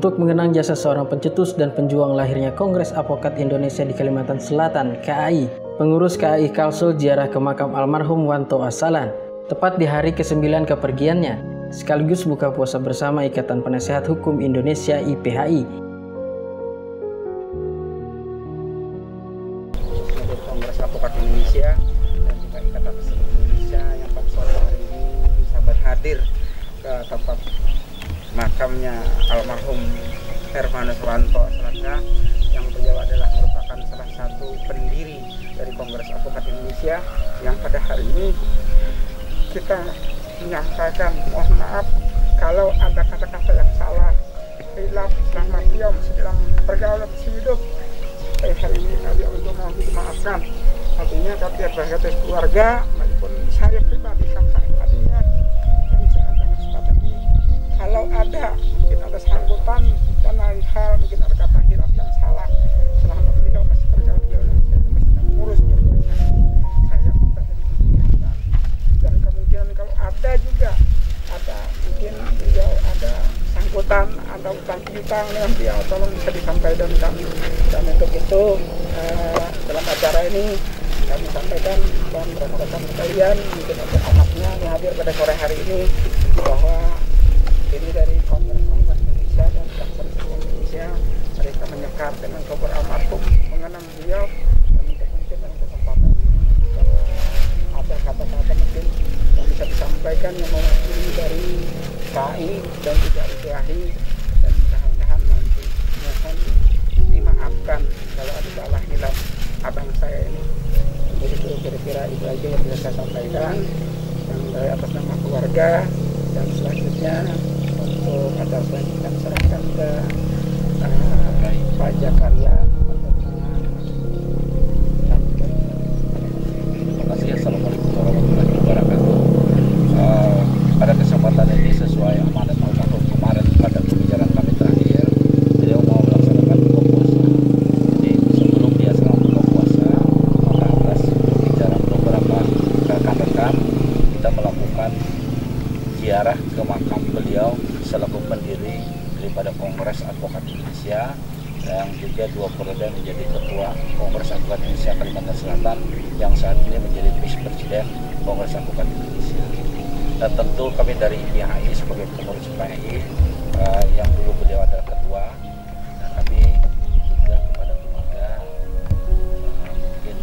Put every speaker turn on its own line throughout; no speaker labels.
Untuk mengenang jasa seorang pencetus dan penjuang lahirnya Kongres Advokat Indonesia di Kalimantan Selatan (KAI), pengurus KAI Kalsul ziarah ke makam almarhum Wanto Asalan, tepat di hari ke-9 kepergiannya, sekaligus buka puasa bersama Ikatan Penasehat Hukum Indonesia (IPHI).
Kongres Advokat Indonesia dan juga Ikatan Penasehat Indonesia yang pada sore hari ini bisa berhadir ke tempat makamnya almarhum Hermanus Wanto Asalan, yang beliau adalah merupakan salah satu pendiri dari Kongres Advokat Indonesia, yang pada hari ini kita menyampaikan mohon maaf kalau ada kata-kata yang salah, hilaf selama beliau masih dalam pergaulan masih hidup. Hari ini kami untuk mau dimaafkan. Artinya kami sebagai keluarga maupun saya pribadi kakak tadinya yang saya akan sepatutnya kalau ada mungkin ada sangkutan karena hal mungkin ada kata hilaf yang salah selama beliau masih pergaulan masih mengurus organisasi, saya minta dimaafkan. Dan kemungkinan kalau ada juga ada mungkin beliau ada sangkutan ada utang piutang dengan beliau, tolong bisa disampaikan kami. Dan untuk itu dalam acara ini kami sampaikan dan rekan-rekan sekalian mungkin ada anaknya yang hadir pada sore hari ini bahwa ini dari Kongres Advokat Indonesia dan Jaksa Indonesia mereka menyekat dengan kubur almarhum mengenang beliau. Dan mungkin dalam kesempatan ini kalau ada kata-kata mungkin yang bisa disampaikan yang mewakili dari KAI dan juga IPHI, dan mudah-mudahan nanti mohon dimaafkan kalau ada salah hilaf abang saya ini. Jadi itu kira-kira itu aja yang bisa saya sampaikan yang dari atas nama keluarga. Dan selanjutnya untuk acara selanjutnya serahkan ke Pak Jakaria.
Terima kasih. Assalamualaikum warahmatullahi wabarakatuh. Pada kesempatan ini sesuai amanat almarhum kemarin pada pembicaraan kami terakhir, beliau mau melaksanakan buka puasa. Jadi sebelum dia sedang buka puasa, maka atas bicara beberapa rekan-rekan kita melakukan ziarah ke makam beliau selaku pendiri daripada Kongres Advokat Indonesia yang juga 2 periode menjadi ketua Kongres Advokat Indonesia Kalimantan Selatan, yang saat ini menjadi Vice Presiden Kongres Advokat Indonesia. Dan tentu kami dari IPHI sebagai pengurus IPHI yang dulu beliau adalah ketua, dan kami juga kepada keluarga mungkin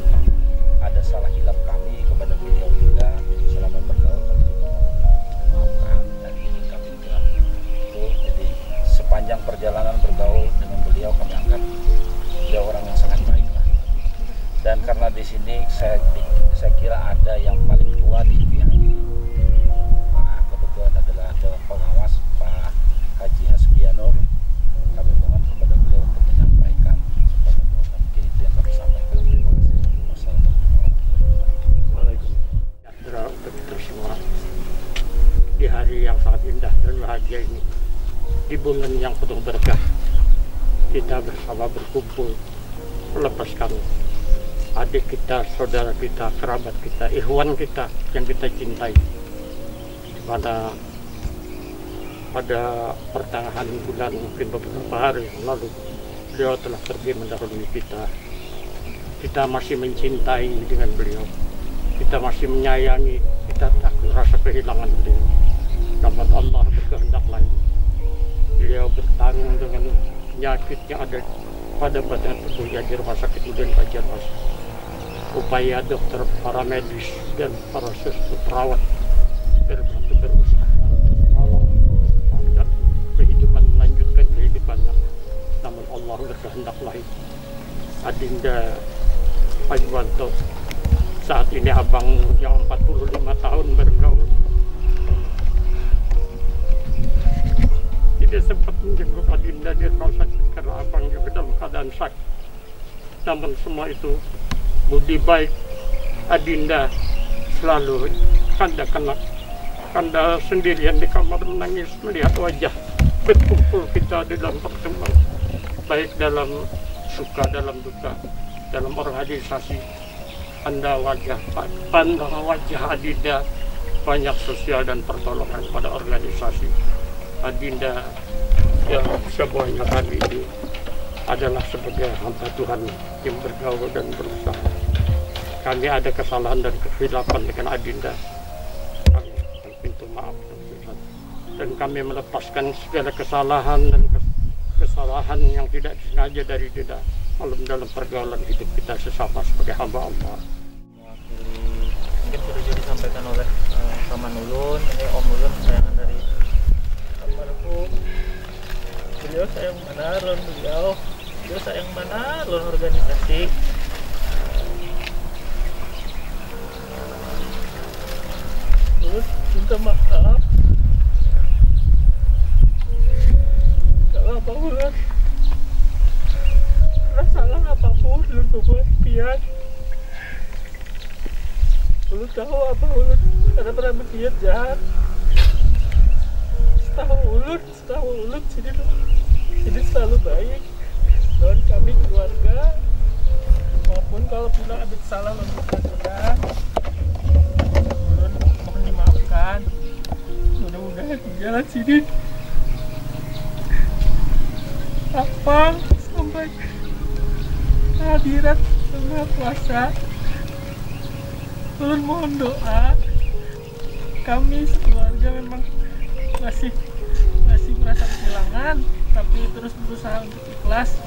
ada salah hilaf kami kepada beliau juga selama bergaul, kami maafkan dan ingin kami bilang itu. Jadi sepanjang perjalanan bergaul dengan beliau kami anggap beliau orang yang sangat baik lah. Dan karena di sini saya kira ada yang paling tua di IPHI, adalah Dewan Pengawas Pak Haji Hasbianur. Kami mohon kepada beliau untuk menyampaikan seperti itu. Mungkin itu yang kami sampaikan. Terima kasih.
Wassalamualaikum untuk kita semua di hari yang sangat indah dan bahagia ini, di bulan yang penuh berkah, kita bersama berkumpul melepaskan adik kita, saudara kita, kerabat kita, ikhwan kita yang kita cintai. Pada pertengahan bulan mungkin beberapa hari yang lalu beliau telah pergi mendahului kita. Kita masih mencintai dengan beliau, kita masih menyayangi, kita takut rasa kehilangan beliau. Namun Allah berkehendak lain. Beliau bertanggung dengan penyakit yang ada pada badan tubuhnya di Rumah Sakit Udin Banjarmasin. Upaya dokter, para medis dan para suster perawat berusaha menolong agar kehidupan melanjutkan kehidupannya. Namun Allah berkehendak lain. Adinda Pak Wanto saat ini abang yang 45 tahun bergaul tidak sempat menjenguk Adinda di rumah sakit karena abang juga dalam keadaan sakit. Namun semua itu budi baik Adinda selalu Anda sendirian di kamar menangis melihat wajah berkumpul kita di dalam pertemuan, baik dalam suka, dalam duka, dalam organisasi. Anda pandang wajah Adinda banyak sosial dan pertolongan pada organisasi. Adinda Ya, semuanya kami ini adalah sebagai hamba Tuhan yang bergaul dan berusaha. Kami ada kesalahan dan kehilapan dengan Adinda. Kami minta maaf dan kami melepaskan segala kesalahan dan kesalahan yang tidak disengaja dari Dinda dalam pergaulan hidup kita sesama sebagai hamba Allah.
Mungkin sudah juga disampaikan oleh Paman Ulun, ini Om Ulun sayangan dari almarhum. Beliau sayang benar lon beliau sayang benar lon organisasi. Terus minta maaf kalau apa Ulun salah apapun Ulun berbuat pian. Ulun tahu apa Ulun karena pernah berniat jahat. Setahu Ulun sini selalu baik. Dan kami keluarga maupun kalau pula ada salah sudah Ulun mohon dimaafkan. Mudah-mudahan di jalan sini lapang sampai hadirat Maha Kuasa. Ulun mohon doa. Kami sekeluarga memang masih merasa kehilangan, tapi terus berusaha untuk ikhlas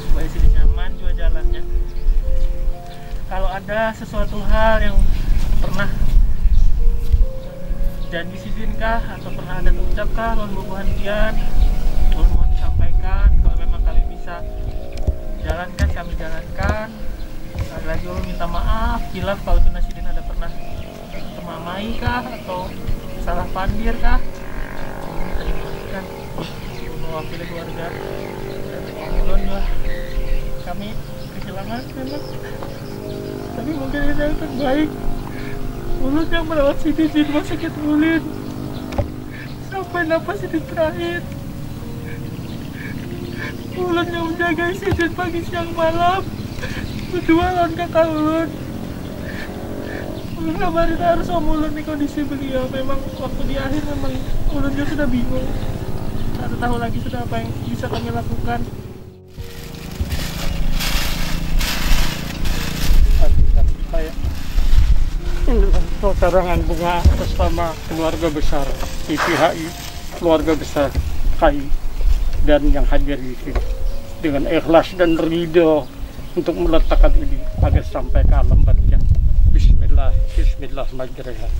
supaya sini nyaman juga jalannya. Kalau ada sesuatu hal yang pernah janji sidinkah atau pernah ada terucapkah lawan bubuhan pian, mohon disampaikan. Kalau memang kami bisa jalankan, kami jalankan. Sekali lagi ulun minta maaf hilaf kalau Sidin ada pernah termamai kah atau salah pandir kah. Ulun dimaafkan. Mewakili keluarga ulun lah, kami kehilangan memang, tapi mungkin ini yang terbaik. Ulun yang merawat Sidin di rumah sakit Ulin sampai napas Sidin terakhir. Ulun yang menjaga Sidin pagi siang malam berdua lawan kakak Ulun. Ulun kabarin harus Om Ulun nih kondisi beliau. Memang waktu di akhir memang Ulun juga sudah bingung, tak tahu lagi sudah apa yang bisa kami lakukan.
Saya inilah karangan bunga bersama keluarga besar IPHI, keluarga besar KAI, dan yang hadir di sini dengan ikhlas dan ridho untuk meletakkan ini agar sampai ke alam barzah. Bismillahirrahmanirrahim.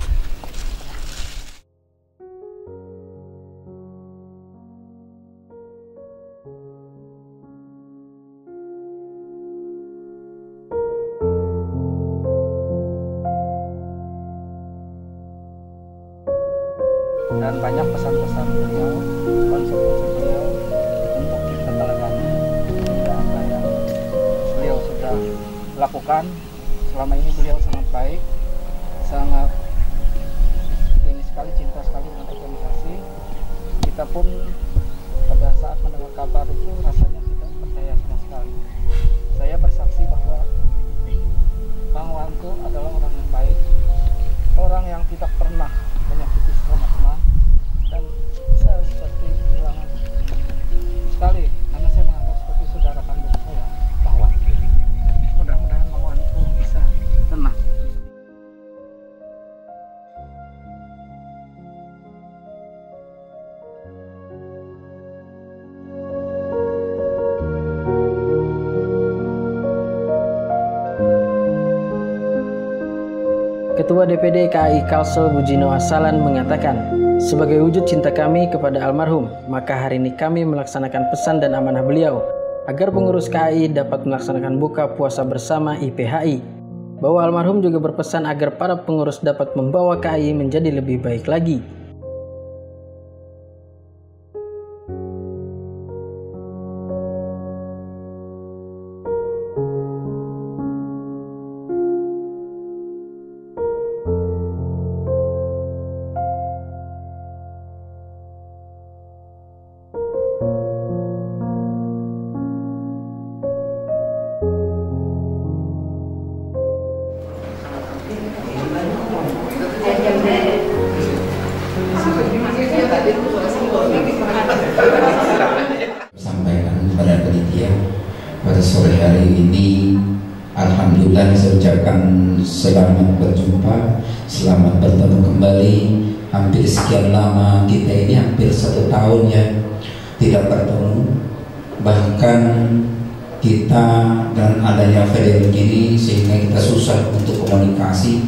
Dan banyak pesan-pesan beliau, konsep-konsep beliau untuk kita telagani. Apa yang beliau sudah lakukan selama ini, beliau sangat baik, sangat ini sekali, cinta sekali dengan organisasi. Kita pun pada saat mendengar kabar itu rasanya tidak percaya sama sekali. Saya bersaksi bahwa Bang Wanto adalah orang yang baik, orang yang tidak pernah menyakiti sesama teman, dan saya seperti kehilangan sekali karena saya menganggap seperti saudara kandung saya, Bang Wanto. Mudah-mudahan Bang Wanto bisa tenang.
Ketua DPD KAI Kalsel Bujino Asalan mengatakan, sebagai wujud cinta kami kepada almarhum, maka hari ini kami melaksanakan pesan dan amanah beliau agar pengurus KAI dapat melaksanakan buka puasa bersama IPHI. Bahwa almarhum juga berpesan agar para pengurus dapat membawa KAI menjadi lebih baik lagi.
panitia. Pada sore hari ini alhamdulillah saya ucapkan selamat berjumpa, selamat bertemu kembali. Hampir sekian lama kita ini, hampir 1 tahun ya tidak bertemu. Bahkan kita dan adanya video ini sehingga kita susah untuk komunikasi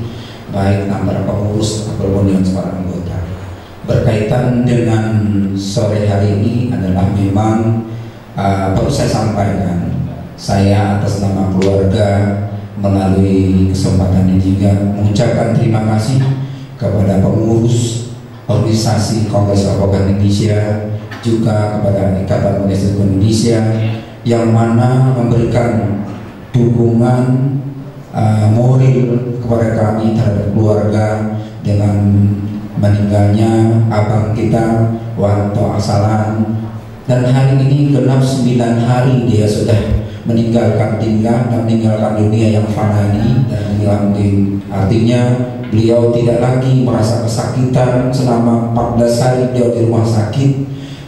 baik antara pengurus ataupun dengan para anggota. Berkaitan dengan sore hari ini adalah memang perlu saya sampaikan, saya atas nama keluarga melalui kesempatan ini juga mengucapkan terima kasih kepada pengurus organisasi Kongres Advokat Indonesia, juga kepada Ikatan Mahasiswa Indonesia yang mana memberikan dukungan moral kepada kami terhadap keluarga dengan meninggalnya abang kita Wanto Asalan, dan hari ini genap 9 hari dia sudah meninggalkan dunia yang fana ini, dan artinya beliau tidak lagi merasa kesakitan selama 14 hari beliau di rumah sakit.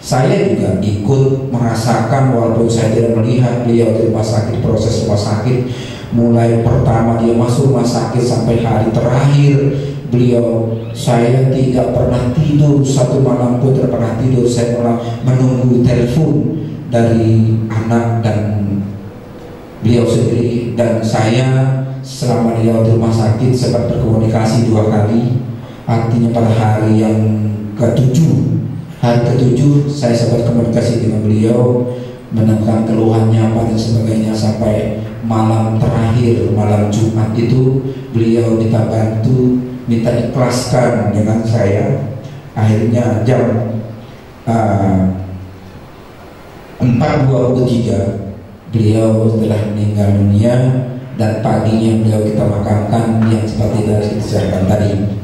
Saya juga ikut merasakan walaupun saya tidak melihat beliau di rumah sakit, proses rumah sakit mulai pertama dia masuk rumah sakit sampai hari terakhir beliau, saya tidak pernah tidur, 1 malam pun tidak pernah tidur. Saya malah menunggu telepon dari anak dan beliau sendiri, dan saya selama beliau di rumah sakit sempat berkomunikasi 2 kali. Artinya pada hari yang hari ke-7 saya sempat komunikasi dengan beliau, menemukan keluhannya apa dan sebagainya, sampai malam terakhir, malam Jumat itu beliau minta bantu, minta ikhlaskan dengan saya. Akhirnya jam 4.23 beliau telah meninggal dunia, dan paginya beliau kita makamkan yang seperti tadi disampaikan tadi.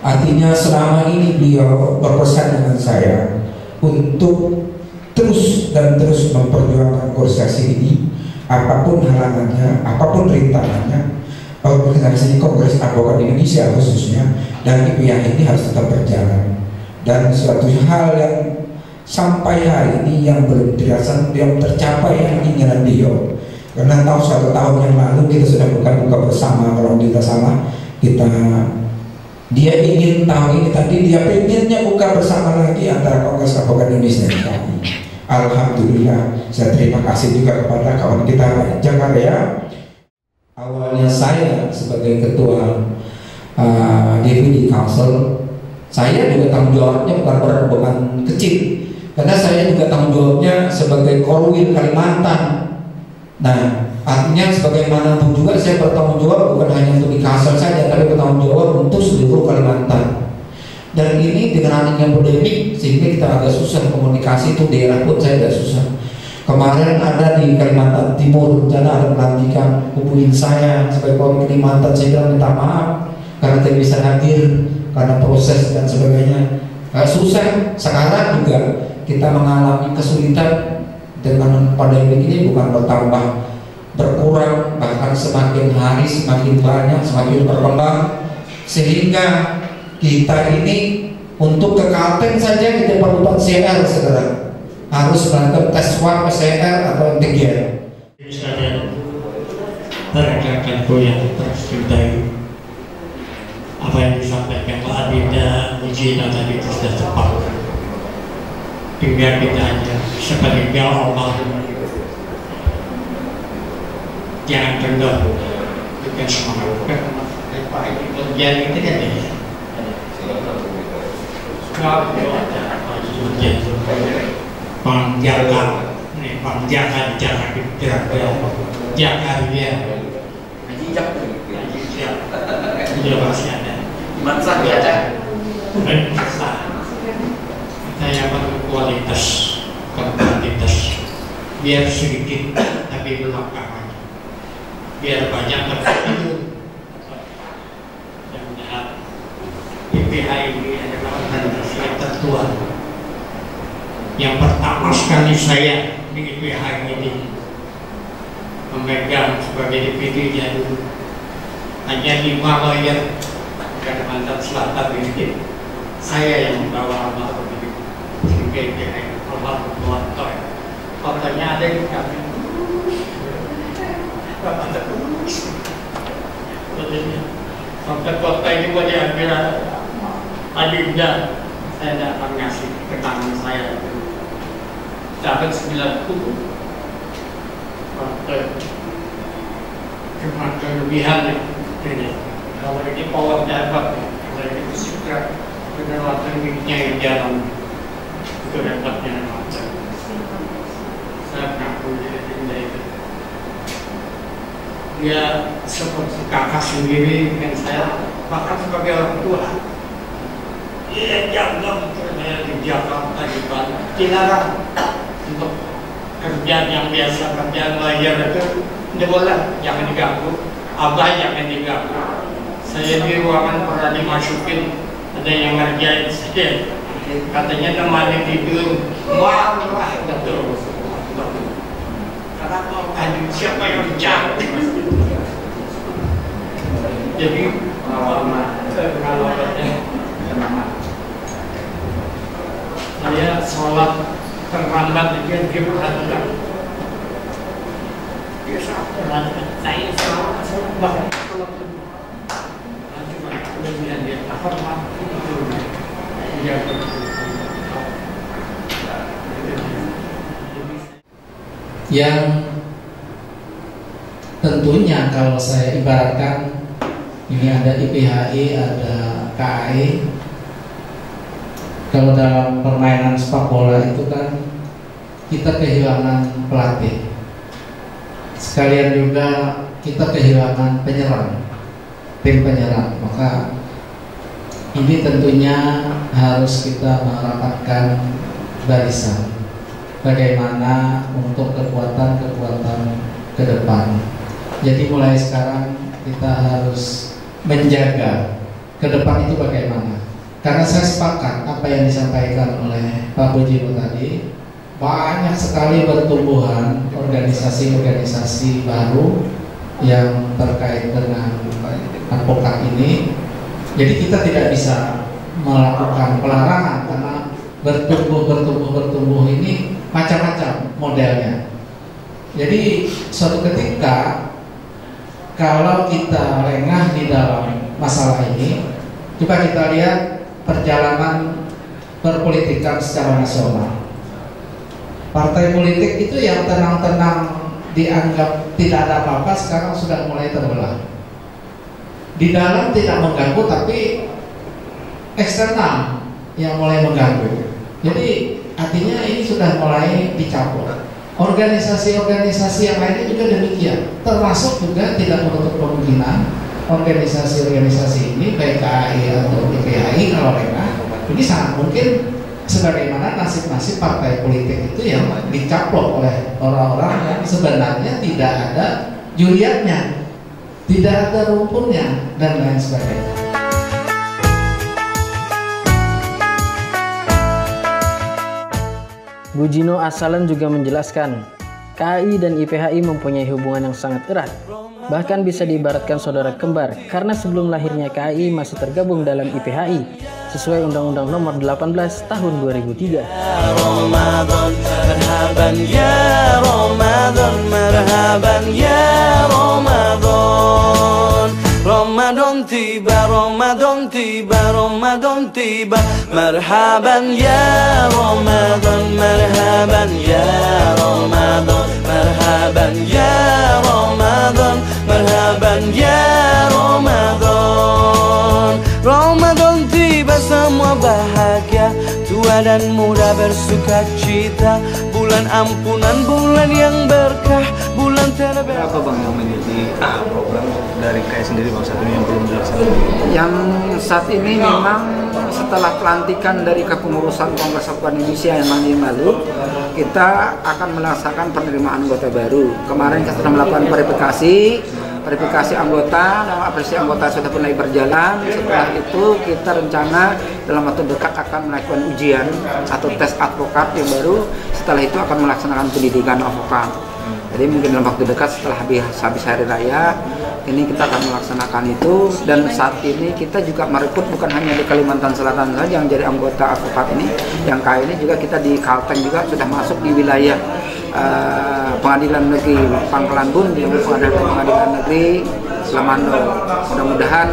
Artinya selama ini beliau berpesan dengan saya untuk terus memperjuangkan organisasi ini, apapun halangannya, apapun rintangannya, organisasi Kongres Advokat Indonesia khususnya dan IPIA ini harus tetap berjalan. Dan suatu hal yang sampai hari ini yang belum tercapai yang keinginan beliau, karena tahu 1 tahun yang lalu kita sudah buka bersama, kalau tidak salah dia ingin tahun ini tadi dia pengennya buka bersama lagi antara Kongres Advokat Indonesia dan kami. Alhamdulillah, saya terima kasih juga kepada kawan kita Pak Jakarta. Awalnya saya sebagai ketua DPD Council, saya juga tanggung jawabnya bukan kecil, karena saya juga tanggung jawabnya sebagai Korwil Kalimantan. Nah, artinya sebagaimanapun juga saya bertanggung jawab bukan hanya untuk di Kalsel saja, tapi bertanggung jawab untuk seluruh Kalimantan. Dan ini dengan adanya pandemi sehingga kita agak susah komunikasi, itu daerah pun saya agak susah. Kemarin ada di Kalimantan Timur rencana ada pelantikan, hubungin saya sebagai Korwil Kalimantan, saya bilang minta maaf karena tidak bisa hadir karena proses dan sebagainya. Susah. Sekarang juga kita mengalami kesulitan dengan pandemi ini, bukan bertambah, berkurang, bahkan semakin hari semakin banyak, semakin berkembang, sehingga kita ini untuk ke Kalteng saja kita perlu PCR segera, harus melakukan tes swab PCR atau antigen.
Rekan-rekanku yang tercintai, apa yang disampaikan Pak Adinda Mujina tadi itu sudah tepat. Tinggal kita hanya sepeninggal Allah, jangan kendor dengan semangat. Pak ini bagian itu kan ya. Panjakan jaga dia. Dia masih ada.
Masa biasa.
Saya berkualitas, kuantitas. Biar sedikit tapi belakangan. Biar banyak terpilih. Yang IPIA ini adalah organisasi yang tertua. Yang pertama sekali saya di IPIA ini memegang sebagai DPD-nya dulu. Hanya 5 lawyer Kalimantan Selatan ini saya yang membawa almarhum ini sehingga IPIA almarhum Wanto Fotonya ada di kami. Sampai kota ini buat diambil adinda, saya tidak akan ngasih ke tangan saya. Dapat 9 kubu. Cuma kelebihan ini. Kalau ini power dapat, kalau ini suka dengan waktu miliknya yang jalan itu dapatnya macam. Saya ngaku adinda itu. Dia seperti kakak sendiri dengan saya, bahkan sebagai orang tua. Dia jaga betul-betul di Jakarta di Bali, dilarang untuk kerjaan yang biasa, kerjaan layar itu tidak boleh, jangan diganggu. Abah jangan diganggu. Saya di ruangan pernah dimasukin, ada yang ngerjain saya, katanya temani tidur, marah betul. Karena siapa yang dicari? Jadi saya sholat terlambat dia perhatikan. Dia sangat perhatikan. Saya sholat bahkan kemudian dia hormat itu dia
yang tentunya kalau saya ibaratkan ini ada IPHI, ada KAI. Kalau dalam permainan sepak bola itu kan kita kehilangan pelatih, sekalian juga kita kehilangan penyerang, tim penyerang. Maka ini tentunya harus kita merapatkan barisan. Bagaimana untuk kekuatan-kekuatan ke depan. Jadi mulai sekarang kita harus menjaga ke depan itu bagaimana. Karena saya sepakat apa yang disampaikan oleh Pak Bujino tadi, banyak sekali pertumbuhan organisasi-organisasi baru yang terkait dengan advokat ini. Jadi kita tidak bisa melakukan pelarangan karena bertumbuh ini macam-macam modelnya. Jadi suatu ketika kalau kita lengah di dalam masalah ini, coba kita lihat perjalanan perpolitikan secara nasional. Partai politik itu yang tenang-tenang dianggap tidak ada apa-apa sekarang sudah mulai terbelah. Di dalam tidak mengganggu tapi eksternal yang mulai mengganggu. Jadi artinya ini sudah mulai dicampur. Organisasi-organisasi yang lainnya juga demikian, termasuk juga tidak menutup kemungkinan organisasi-organisasi ini baik KAI atau IPHI kalau mereka ini sangat mungkin sebagaimana nasib-nasib partai politik itu yang dicaplok oleh orang-orang yang sebenarnya tidak ada juriatnya, tidak ada rumputnya dan lain sebagainya.
Bujino Asalan juga menjelaskan, KAI dan IPHI mempunyai hubungan yang sangat erat, bahkan bisa diibaratkan saudara kembar karena sebelum lahirnya KAI masih tergabung dalam IPHI sesuai Undang-Undang Nomor 18 Tahun 2003.
Ramadan, marhaban ya Ramadan, marhaban ya Ramadan. Ramadan tiba, Ramadan tiba, Ramadan tiba. Marhaban ya Ramadan, marhaban ya Ramadan, marhaban ya Ramadan, marhaban ya Ramadan. Ramadan tiba semua bahagia, tua dan muda bersuka cita. Bulan ampunan, bulan yang berkah, bulan terbaik.
Apa Bang yang menjadi program dari KAI sendiri Bang saat ini yang belum dilaksanakan? Yang saat ini memang setelah pelantikan dari kepengurusan Kongres Advokat Indonesia yang lalu, kita akan melaksanakan penerimaan anggota baru. Kemarin kita sudah melakukan verifikasi anggota, nama apresiasi anggota sudah mulai berjalan. Setelah itu kita rencana dalam waktu dekat akan melakukan ujian atau tes advokat yang baru. Setelah itu akan melaksanakan pendidikan advokat. Jadi mungkin dalam waktu dekat setelah habis hari raya ini kita akan melaksanakan itu, dan saat ini kita juga merekrut bukan hanya di Kalimantan Selatan saja yang jadi anggota advokat ini, yang kali ini juga kita di Kalteng juga sudah masuk di wilayah Pengadilan Negeri Pangkalan Bun, di Pengadilan Negeri Lamando. Mudah-mudahan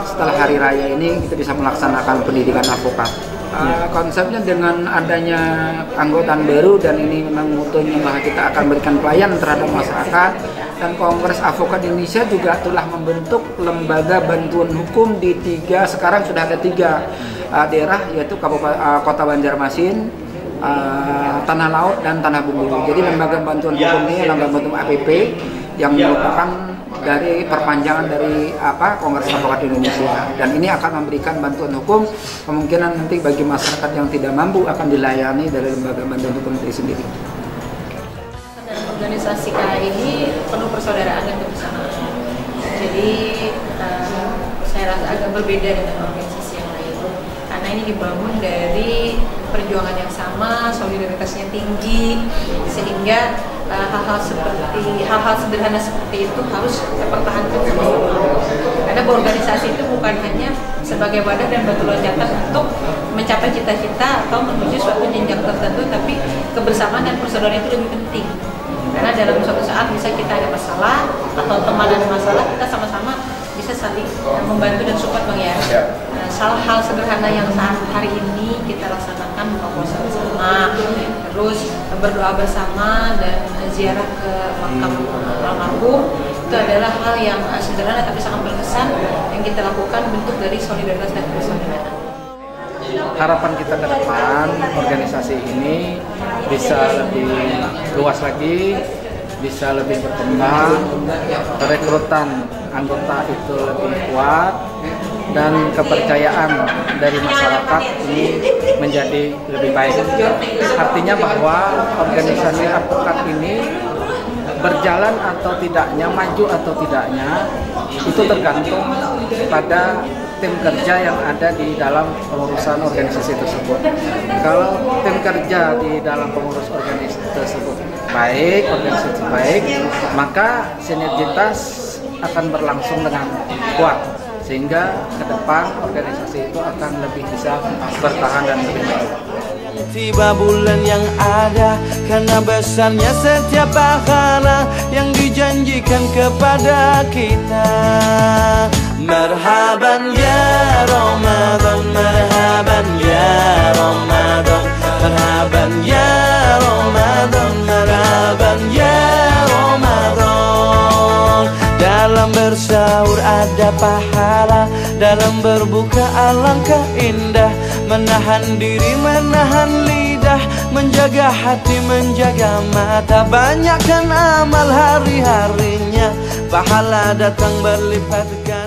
setelah hari raya ini kita bisa melaksanakan pendidikan advokat. Konsepnya dengan adanya anggotaan baru, dan ini memang motonya bahwa kita akan berikan pelayanan terhadap masyarakat, dan Kongres Advokat Indonesia juga telah membentuk lembaga bantuan hukum di sekarang sudah ada 3 daerah, yaitu Kota Banjarmasin, Tanah Laut, dan Tanah Bumbu. Jadi lembaga bantuan hukum ini lembaga bantuan APP yang merupakan dari perpanjangan dari Kongres Advokat Indonesia, dan ini akan memberikan bantuan hukum. Kemungkinan nanti bagi masyarakat yang tidak mampu akan dilayani dari lembaga bantuan hukum itu sendiri.
Dalam organisasi KAI ini penuh persaudaraan dan kebersamaan. Jadi saya rasa agak berbeda dengan organisasi yang lain, karena ini dibangun dari perjuangan yang sama, solidaritasnya tinggi, sehingga hal-hal sederhana seperti itu harus dipertahankan sama-sama. Karena berorganisasi itu bukan hanya sebagai wadah dan batu loncatan untuk mencapai cita-cita atau menuju suatu jenjang tertentu, tapi kebersamaan dan persaudaraan itu lebih penting. Karena dalam suatu saat bisa kita ada masalah atau teman ada masalah, kita sama-sama bisa saling membantu dan support, Bang ya. Salah hal sederhana yang saat hari ini kita laksanakan, buka puasa bersama, terus berdoa bersama, dan ziarah ke makam almarhum, itu adalah hal yang sederhana tapi sangat berkesan yang kita lakukan, bentuk dari solidaritas dan persaudaraan.
Harapan kita ke depan organisasi ini bisa lebih luas lagi, bisa lebih berkembang, perekrutan anggota itu lebih kuat, dan kepercayaan dari masyarakat ini menjadi lebih baik. Artinya bahwa organisasi advokat ini berjalan atau tidaknya, maju atau tidaknya, itu tergantung pada tim kerja yang ada di dalam pengurusan organisasi tersebut. Kalau tim kerja di dalam pengurus organisasi tersebut baik, organisasi baik, maka sinergitas akan berlangsung dengan kuat, sehingga ke depan organisasi itu akan lebih bisa bertahan dan lebih baik.
Tiba bulan yang ada, karena besarnya setiap pahala yang dijanjikan kepada kita. Marhaban ya Ramadan, marhaban ya Ramadan, marhaban ya Ramadan, marhaban ya Ramadan. Dalam bersahur ada pahala, dalam berbuka alangkah indah. Menahan diri, menahan lidah, menjaga hati, menjaga mata. Banyakkan amal hari-harinya, pahala datang berlipat ganda.